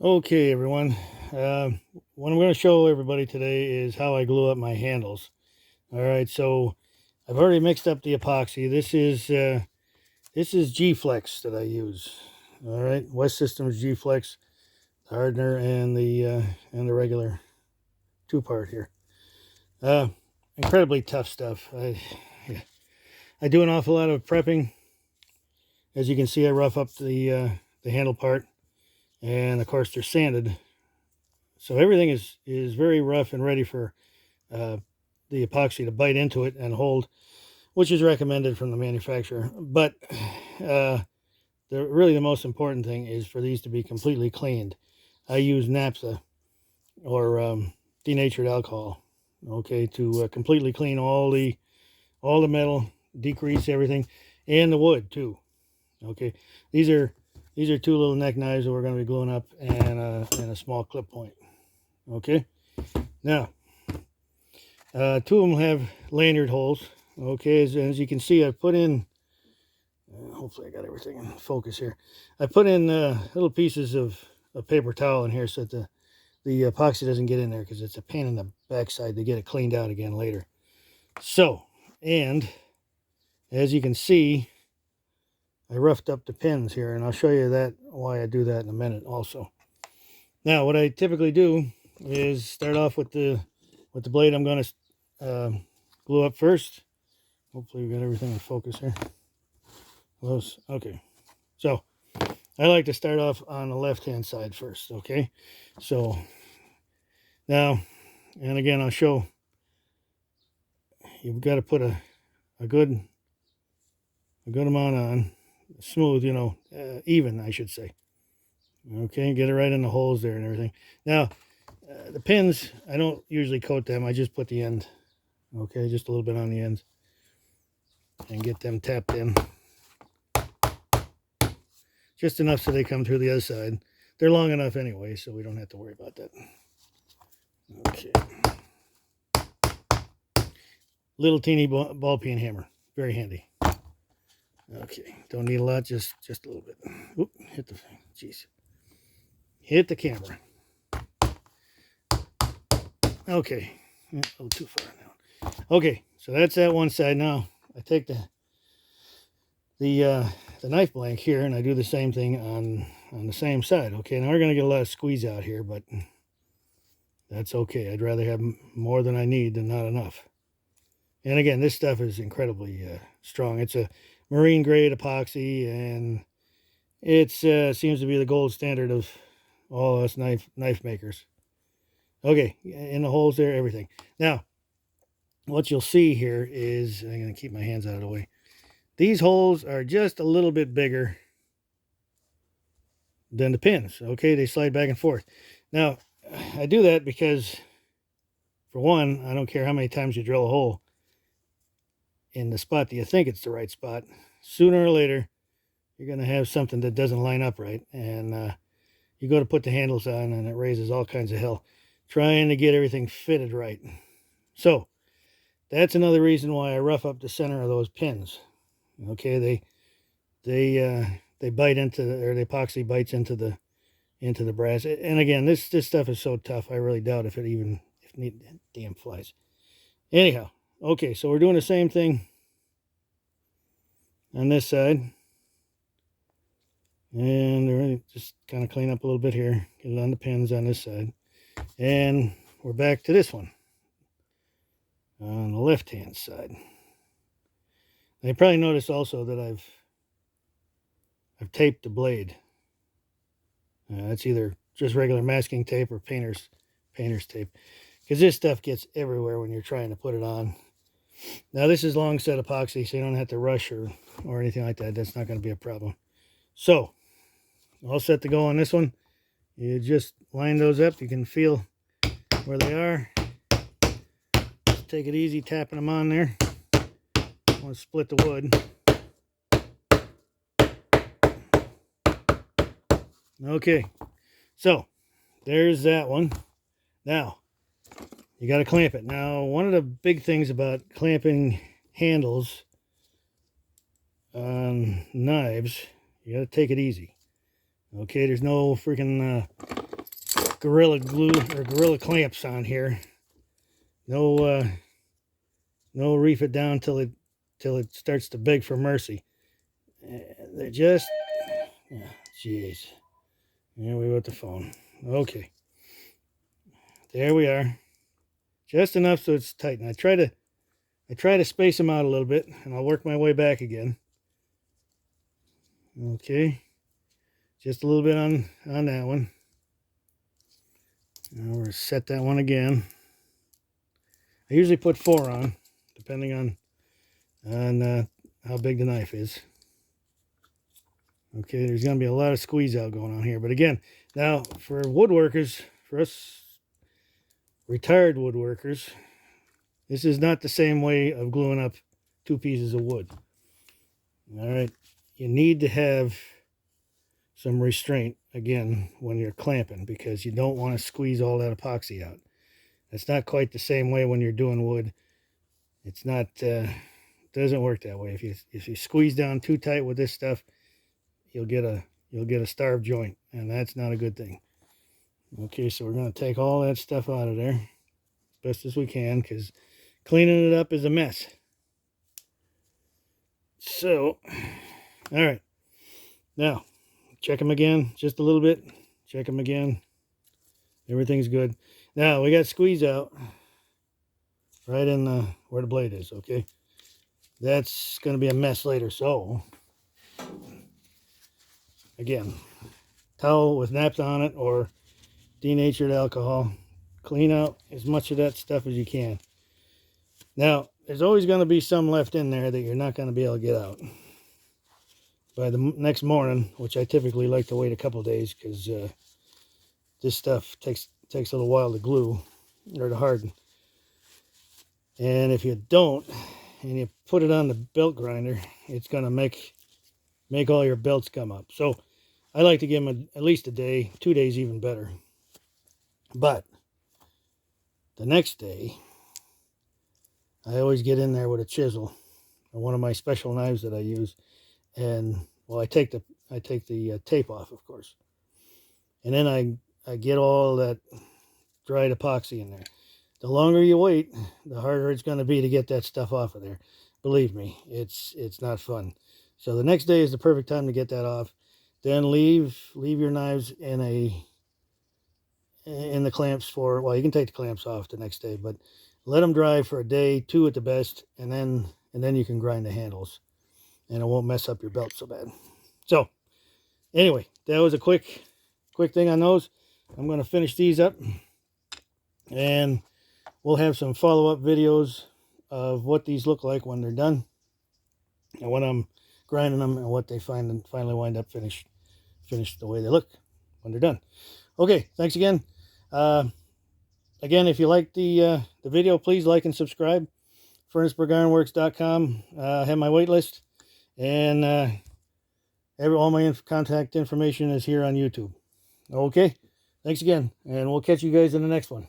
Okay, everyone. What I'm going to show everybody today is how I glue up my handles. All right, so I've already mixed up the epoxy. This is G-Flex that I use. All right, West Systems G-Flex hardener and the regular two-part here. Uh, Incredibly tough stuff. I do an awful lot of prepping. As you can see, I rough up the handle part, and of course they're sanded. So everything is very rough and ready for uh, the epoxy to bite into it and hold, which is recommended from the manufacturer. But really the most important thing is for these to be completely cleaned. I use naphtha or denatured alcohol, okay, to completely clean all the metal, decrease everything, and the wood too. Okay, these are two little neck knives that we're going to be gluing up, and a small clip point. Okay, now two of them have lanyard holes. Okay, as you can see, I've put in, hopefully I got everything in focus here. I put in little pieces of paper towel in here so that the epoxy doesn't get in there, because it's a pain in the backside to get it cleaned out again later. So, and as you can see, I roughed up the pins here, and I'll show you why I do that in a minute also. Now, what I typically do is start off with the blade I'm going to glue up first. Hopefully we got everything in focus here. Close. Okay. So I like to start off on the left-hand side first. Okay. So now, and again, I'll show, you've got to put a good amount on, smooth, even, I should say. Okay. Get it right in the holes there and everything. Now, the pins, I don't usually coat them. I just put the end. Okay. Just a little bit on the ends and get them tapped in. Just enough so they come through the other side. They're long enough anyway, so we don't have to worry about that. Okay. Little teeny ball peen hammer. Very handy. Okay. Don't need a lot, just a little bit. Oop, hit the camera. Okay. A little too far now. Okay, so that's that one side. Now I take the knife blank here, and I do the same thing on the same side. Okay, now we're going to get a lot of squeeze out here, but that's okay. I'd rather have more than I need than not enough. And again, this stuff is incredibly strong. It's a marine grade epoxy, and it seems to be the gold standard of all us knife makers. Okay, in the holes there, everything. Now, what you'll see here is, I'm going to keep my hands out of the way. These holes are just a little bit bigger than the pins. Okay, they slide back and forth. Now, I do that because, for one, I don't care how many times you drill a hole in the spot that you think it's the right spot. Sooner or later, you're going to have something that doesn't line up right, and you go to put the handles on, and it raises all kinds of hell trying to get everything fitted right. So that's another reason why I rough up the center of those pins. Okay, they bite into, or the epoxy bites into the brass. And again, this stuff is so tough, I really doubt if damn flies. Anyhow, okay, so we're doing the same thing on this side, and we're going to just kind of clean up a little bit here, get it on the pins on this side, and we're back to this one on the left hand side. And you probably noticed also that I've taped the blade. It's either just regular masking tape or painter's tape, because this stuff gets everywhere when you're trying to put it on. Now, this is long set epoxy, so you don't have to rush or anything like that. That's not going to be a problem. So, all set to go on this one. You just line those up. You can feel where they are. Just take it easy tapping them on there. I want to split the wood. Okay, so there's that one. Now, you got to clamp it. Now, one of the big things about clamping handles on knives, you got to take it easy. Okay, there's no freaking Gorilla Glue or Gorilla clamps on here. No, no reef it down till it starts to beg for mercy. They're just, jeez. There we go with the phone. Okay, there we are. Just enough so it's tight. And I try to space them out a little bit, and I'll work my way back again. Okay, just a little bit on that one. Now we'll set that one again. I usually put 4 on, depending on how big the knife is. Okay, there's going to be a lot of squeeze out going on here. But again, now for woodworkers, for us retired woodworkers, this is not the same way of gluing up 2 pieces of wood. All right, you need to have some restraint, again, when you're clamping, because you don't want to squeeze all that epoxy out. It's not quite the same way when you're doing wood. It's not, doesn't work that way. If you squeeze down too tight with this stuff, you'll get a starved joint, and that's not a good thing. Okay, so we're going to take all that stuff out of there as best as we can, because cleaning it up is a mess. So, all right, now check them again just a little bit. Check them again. Everything's good. Now we got squeeze out right in where the blade is. Okay, that's going to be a mess later. So again, towel with naps on it or denatured alcohol. Clean out as much of that stuff as you can. Now, there's always going to be some left in there that you're not going to be able to get out by the next morning, which I typically like to wait a couple days, because this stuff takes a little while to glue or to harden. And if you don't, and you put it on the belt grinder, it's going to make all your belts come up. So I like to give them at least a day, 2 days even better. But the next day, I always get in there with a chisel or one of my special knives that I use, and well, I take the tape off, of course, and then I get all that dried epoxy in there. The longer you wait, the harder it's going to be to get that stuff off of there. Believe me, it's not fun. So the next day is the perfect time to get that off. Then leave your knives in the clamps for, well, you can take the clamps off the next day, but let them dry for a day, 2 at the best, and then you can grind the handles, and it won't mess up your belt so bad. So anyway, that was a quick thing on those. I'm going to finish these up, and we'll have some follow-up videos of what these look like when they're done, and when I'm grinding them, and what they finally wind up finished the way they look when they're done. Okay, thanks again. Again, if you like the video, please like and subscribe. FurnaceburgIronworks.com. I have my wait list, and all my contact information is here on YouTube. Okay, thanks again, and we'll catch you guys in the next one.